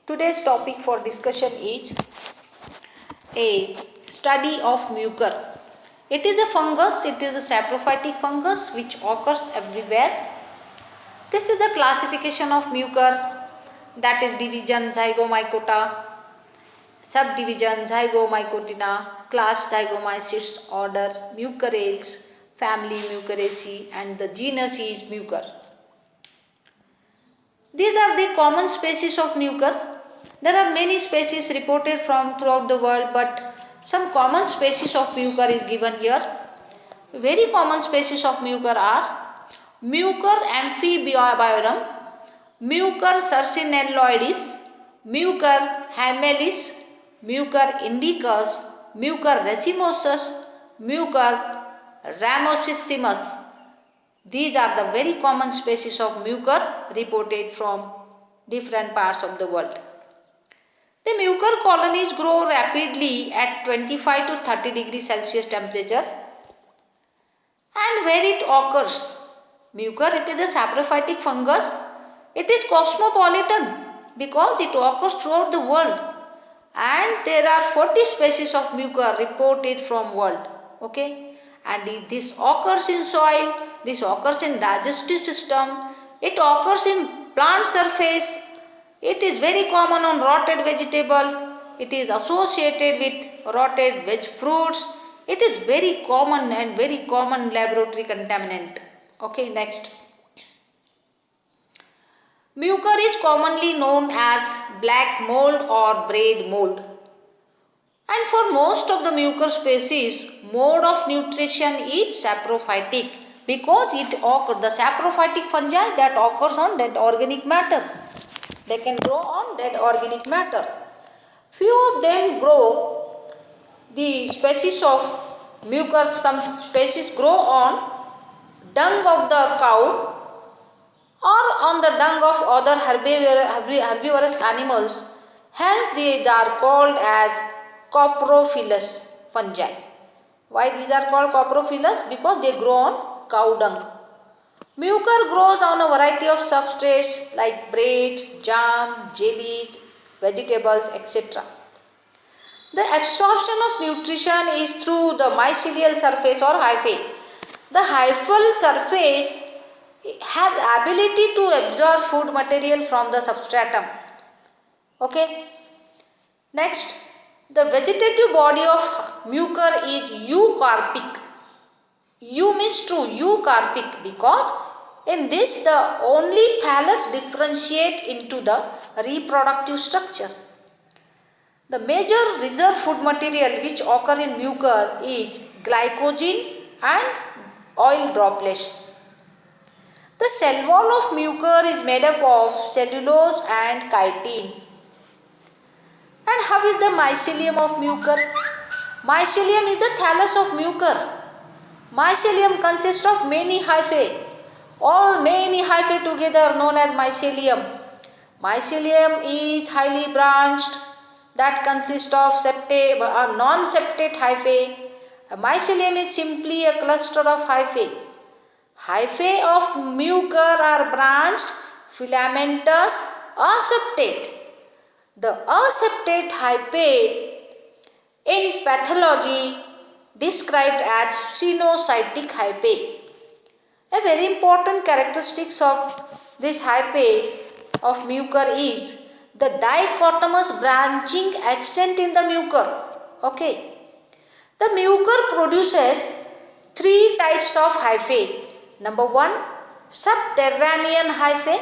Today's topic for discussion is a study of mucor. It is a fungus, it is a saprophytic fungus which occurs everywhere. This is the classification of mucor, that is division Zygomycota, subdivision Zygomycotina, class Zygomycetes, order Mucorales, family Mucoraceae, and the genus is Mucor. These are the common species of mucor. There are many species reported from throughout the world, but some common species of mucor is given here. Very common species of mucor are Mucor amphibiorum, Mucor sarcinelloides, Mucor hymelis, Mucor indicus, Mucor racemosus, Mucor ramosissimus. These are the very common species of mucor reported from different parts of the world. The mucor colonies grow rapidly at 25 to 30 degrees Celsius temperature. And where it occurs? Mucor, it is a saprophytic fungus. It is cosmopolitan because it occurs throughout the world. And there are 40 species of mucor reported from world. Okay. And this occurs in soil, this occurs in digestive system, it occurs in plant surface, it is very common on rotted vegetable, it is associated with rotted veg fruits, it is very common and very common laboratory contaminant. Okay, next. Mucor is commonly known as black mold or braid mold. And for most of the mucor species, mode of nutrition is saprophytic because the saprophytic fungi that occurs on dead organic matter. They can grow on dead organic matter. Few of them grow, the species of mucor, some species grow on dung of the cow or on the dung of other herbivorous animals. Hence, they are called as coprophilous fungi. Why these are called coprophilous? Because they grow on cow dung. Mucor grows on a variety of substrates like bread, jam, jellies, vegetables, etc. The absorption of nutrition is through the mycelial surface or hyphae. The hyphal surface has ability to absorb food material from the substratum. Okay. Next, the vegetative body of mucor is eucarpic. Eu means true, eucarpic, because in this the only thallus differentiate into the reproductive structure. The major reserve food material which occur in mucor is glycogen and oil droplets. The cell wall of mucor is made up of cellulose and chitin. And how is the mycelium of mucor? Mycelium is the thallus of mucor. Mycelium consists of many hyphae. All many hyphae together are known as mycelium. Mycelium is highly branched, that consists of non-septate hyphae. A mycelium is simply a cluster of hyphae. Hyphae of mucor are branched, filamentous, aseptate. The aseptate hyphae in pathology described as cenocytic hyphae. A very important characteristics of this hyphae of mucor is the dichotomous branching absent in the mucor. Okay. The mucor produces three types of hyphae. Number 1, subterranean hyphae.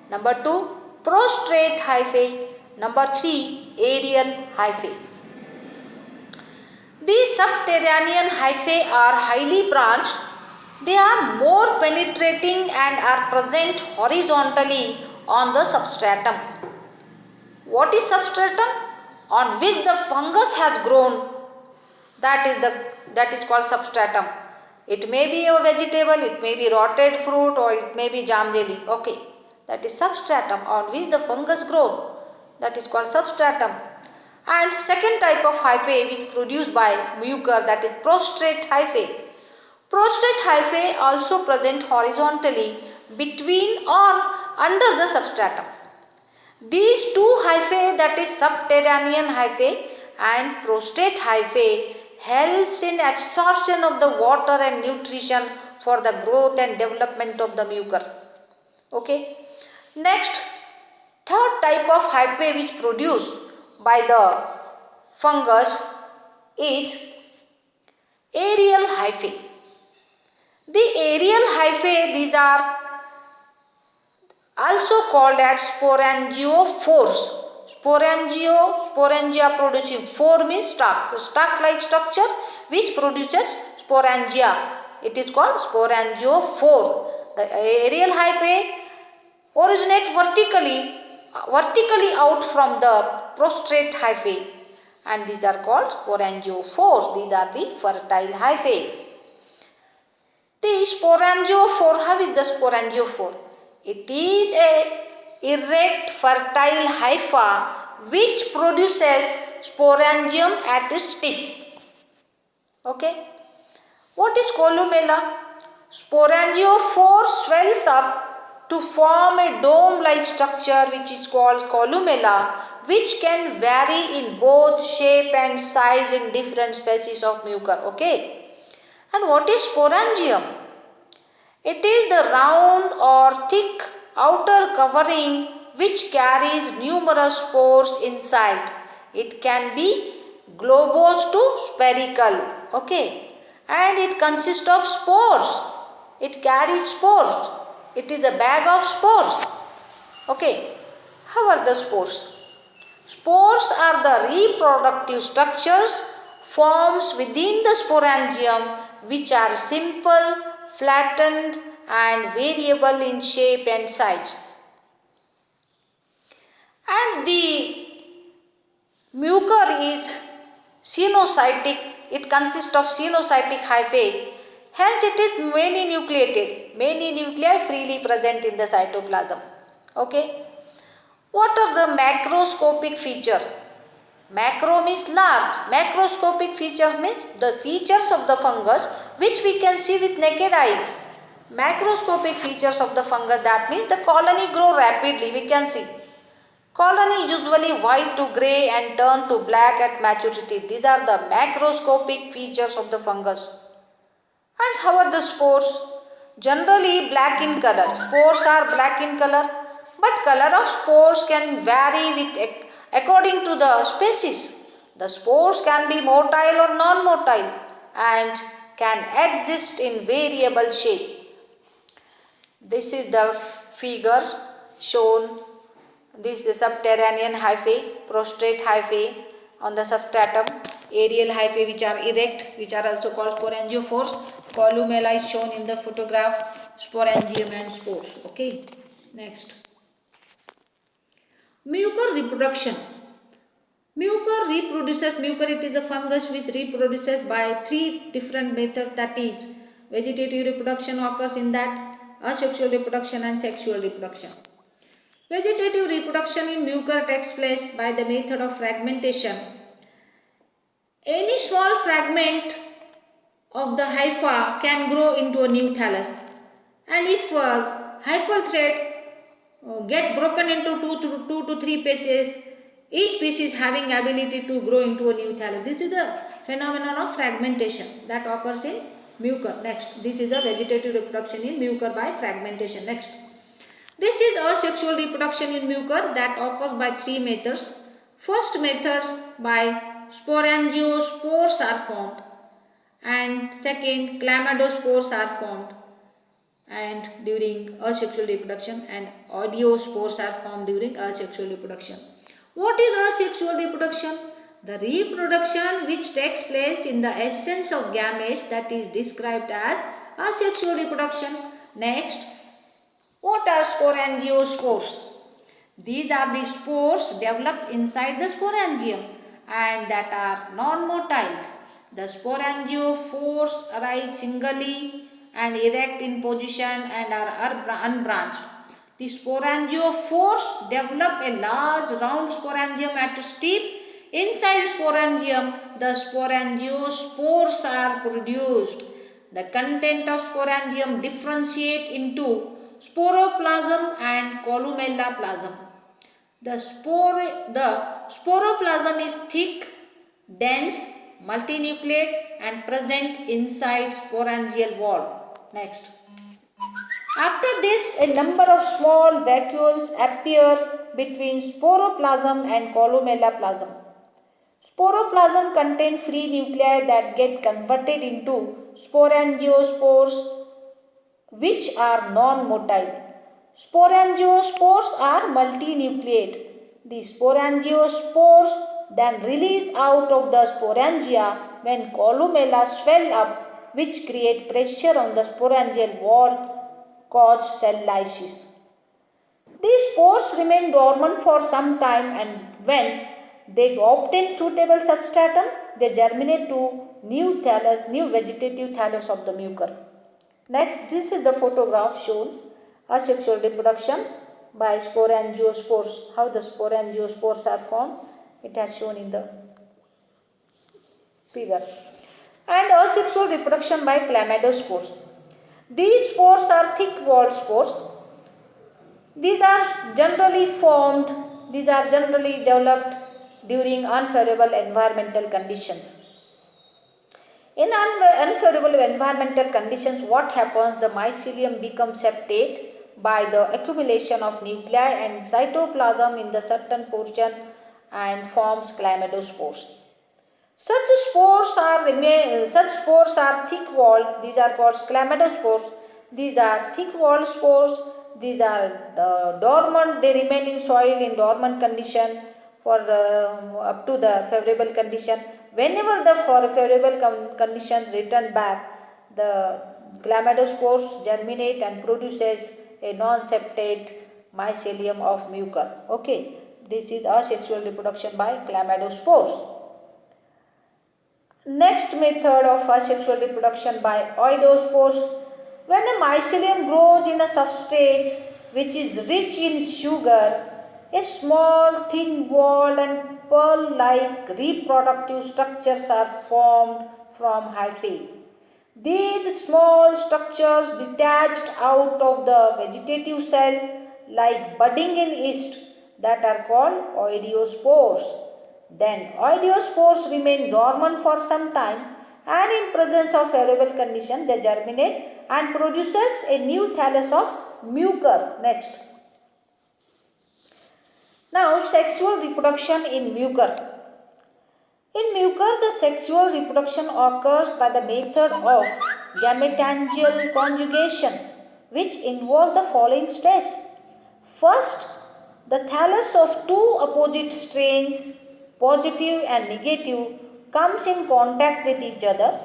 Number 2, prostrate hyphae. Number 3, aerial hyphae. These subterranean hyphae are highly branched. They are more penetrating and are present horizontally on the substratum. What is substratum? On which the fungus has grown, that is called substratum. It may be a vegetable, it may be rotted fruit, or it may be jam jelly. Okay, that is substratum on which the fungus grown. That is called substratum. And second type of hyphae which produced by mucor, that is prostrate hyphae. Prostrate hyphae also present horizontally between or under the substratum. These two hyphae, that is subterranean hyphae and prostate hyphae, helps in absorption of the water and nutrition for the growth and development of the mucor. Okay. Next, third type of hyphae which produced by the fungus is aerial hyphae. The aerial hyphae, these are also called as sporangiophores. Sporangia producing, phore means stalk. Stalk like structure which produces sporangia. It is called sporangiophore. The aerial hyphae originate vertically out from the prostate hyphae, and these are called sporangiophores. These are the fertile hyphae. The sporangiophore, how is the sporangiophore? It is a erect fertile hypha which produces sporangium at its tip. Okay. What is columella? Sporangiophore swells up to form a dome-like structure which is called columella, which can vary in both shape and size in different species of mucor. Okay. And what is sporangium? It is the round or thick outer covering which carries numerous spores inside. It can be globose to spherical. Okay. And it consists of spores. It carries spores. It is a bag of spores. Okay. How are the spores? Spores are the reproductive structures, forms within the sporangium which are simple, flattened and variable in shape and size. And the mucor is cenocytic. It consists of cenocytic hyphae. Hence it is many nucleated. Many nuclei freely present in the cytoplasm. Okay. What are the macroscopic features? Macro means large. Macroscopic features means the features of the fungus which we can see with naked eye. Macroscopic features of the fungus, that means the colony grow rapidly, we can see. Colony usually white to grey and turn to black at maturity. These are the macroscopic features of the fungus. And how are the spores? Generally black in color. Spores are black in color, but color of spores can vary with according to the species. The spores can be motile or non-motile and can exist in variable shape. This is the figure shown. This is the subterranean hyphae, prostate hyphae on the substratum, aerial hyphae which are erect, which are also called sporangiophores. Columella is shown in the photograph, sporangium and spores. Okay, next. Mucor reproduction. Mucor it is a fungus which reproduces by three different methods, that is vegetative reproduction occurs in that, asexual reproduction and sexual reproduction. Vegetative reproduction in mucor takes place by the method of fragmentation. Any small fragment of the hypha can grow into a new thallus, and if hyphal thread get broken into two to three pieces, each piece is having ability to grow into a new thallus. This is the phenomenon of fragmentation that occurs in mucor. Next, this is the vegetative reproduction in mucor by fragmentation. Next, this is asexual reproduction in mucor that occurs by three methods. First methods by sporangiospores are formed, and second chlamydospores are formed and during asexual reproduction, and oidiospores are formed during asexual reproduction. What is asexual reproduction? The reproduction which takes place in the absence of gametes, that is described as asexual reproduction. Next, what are sporangiospores? These are the spores developed inside the sporangium and that are non-motile. The sporangiophores arise singly and erect in position and are unbranched. The sporangiophores develop a large round sporangium at its tip. Inside sporangium, the sporangiospores are produced. The content of sporangium differentiate into sporoplasm and columella plasm. The sporoplasm is thick, dense, multinucleate and present inside sporangial wall. Next. After this, a number of small vacuoles appear between sporoplasm and columella plasm. Sporoplasm contain free nuclei that get converted into sporangiospores, which are non-motile. Sporangiospores are multinucleate. The sporangiospores then release out of the sporangia when columella swell up, which create pressure on the sporangial wall, cause cell lysis. These spores remain dormant for some time, and when they obtain suitable substratum, they germinate to new vegetative thallus of the mucor. Next, this is the photograph shown asexual reproduction by sporangiospores. How the sporangiospores are formed, it has shown in the figure. And asexual reproduction by chlamydospores. These spores are thick-walled spores. These are generally developed during unfavorable environmental conditions. In unfavorable environmental conditions, what happens? The mycelium becomes septate by the accumulation of nuclei and cytoplasm in the certain portion and forms chlamydospores. Such spores are thick-walled. These are called chlamydospores. These are thick-walled spores. These are dormant. They remain in soil in dormant condition for up to the favorable condition. Whenever the favorable conditions return back, the chlamydospores germinate and produces a non-septate mycelium of mucor. Okay, this is asexual reproduction by chlamydospores. Next method of asexual reproduction by oidospores. When a mycelium grows in a substrate which is rich in sugar, a small thin-walled and pearl-like reproductive structures are formed from hyphae. These small structures detached out of the vegetative cell like budding in yeast that are called oidiospores. Then oidiospores remain dormant for some time, and in presence of favorable condition they germinate and produces a new thallus of mucor. Next. Now sexual reproduction in mucor. In mucor, the sexual reproduction occurs by the method of gametangial conjugation, which involve the following steps. First, the thallus of two opposite strains, positive and negative, comes in contact with each other.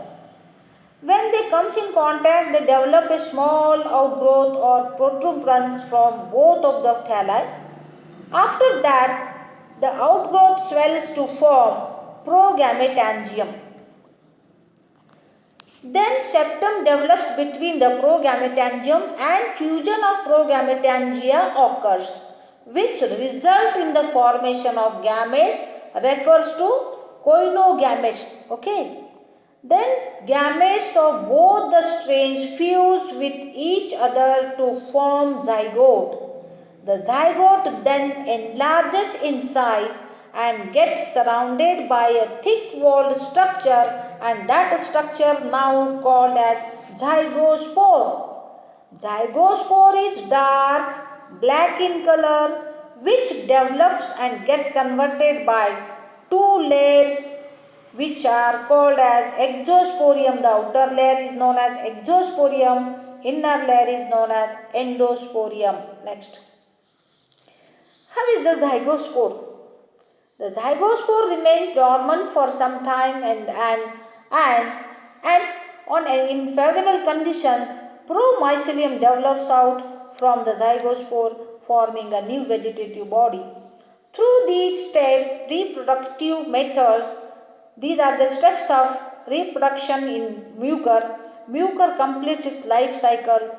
When they comes in contact, they develop a small outgrowth or protuberance from both of the thalli. After that, the outgrowth swells to form progametangium. Then septum develops between the progametangium and fusion of progametangia occurs, which result in the formation of gametes refers to koinogametes. Okay. Then gametes of both the strains fuse with each other to form zygote. The zygote then enlarges in size and gets surrounded by a thick-walled structure, and that structure now called as zygospore. Zygospore is dark black in color, which develops and get converted by two layers which are called as exosporium. The outer layer is known as exosporium, inner layer is known as endosporium. Next. How is the zygospore? The zygospore remains dormant for some time and in favorable conditions, promycelium develops out from the zygospore, forming a new vegetative body. Through these steps, reproductive methods, these are the steps of reproduction in mucor. Mucor completes its life cycle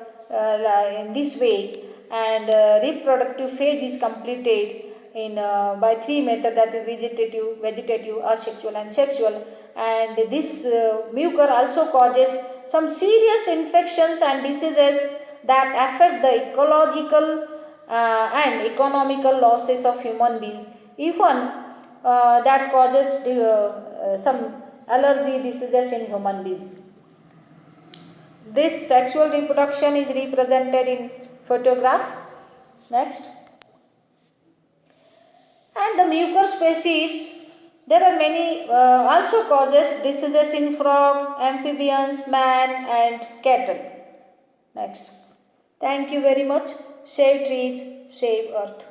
in this way, and reproductive phase is completed in by three methods, that is vegetative, asexual and sexual. And this mucor also causes some serious infections and diseases that affect the ecological and economical losses of human beings, even that causes some allergy diseases in human beings. This sexual reproduction is represented in photograph. Next. And the mucor species, there are many also causes diseases in frog, amphibians, man and cattle. Next. Thank you very much. Save trees, save earth.